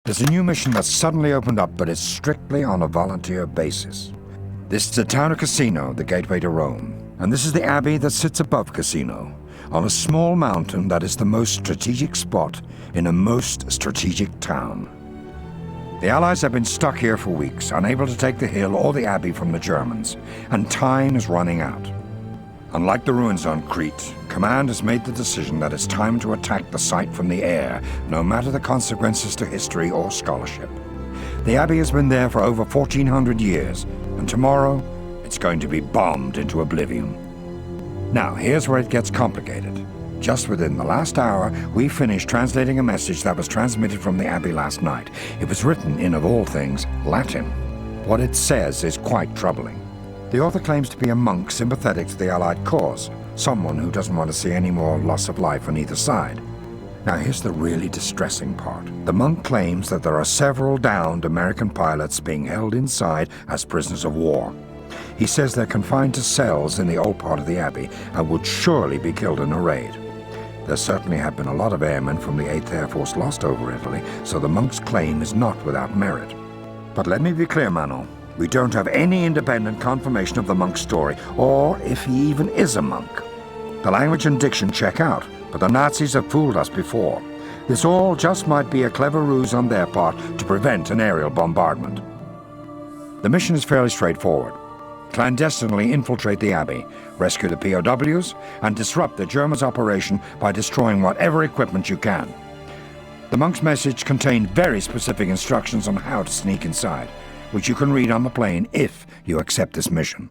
There's a new mission that's suddenly opened up, but it's strictly on a volunteer basis. This is the town of Casino, the gateway to Rome. And this is the abbey that sits above Casino, on a small mountain that is the most strategic spot in a most strategic town. The Allies have been stuck here for weeks, unable to take the hill or the abbey from the Germans, and time is running out. Unlike the ruins on Crete, Command has made the decision that it's time to attack the site from the air, no matter the consequences to history or scholarship. The abbey has been there for over 1,400 years, and tomorrow it's going to be bombed into oblivion. Now, here's where it gets complicated. Just within the last hour, we finished translating a message that was transmitted from the abbey last night. It was written in, of all things, Latin. What it says is quite troubling. The author claims to be a monk sympathetic to the Allied cause, someone who doesn't want to see any more loss of life on either side. Now, here's the really distressing part. The monk claims that there are several downed American pilots being held inside as prisoners of war. He says they're confined to cells in the old part of the abbey and would surely be killed in a raid. There certainly have been a lot of airmen from the 8th Air Force lost over Italy, so the monk's claim is not without merit. But let me be clear, Manon. We don't have any independent confirmation of the monk's story, or if he even is a monk. The language and diction check out, but the Nazis have fooled us before. This all just might be a clever ruse on their part to prevent an aerial bombardment. The mission is fairly straightforward. Clandestinely infiltrate the abbey, rescue the POWs, and disrupt the Germans' operation by destroying whatever equipment you can. The monk's message contained very specific instructions on how to sneak inside, which you can read on the plane if you accept this mission.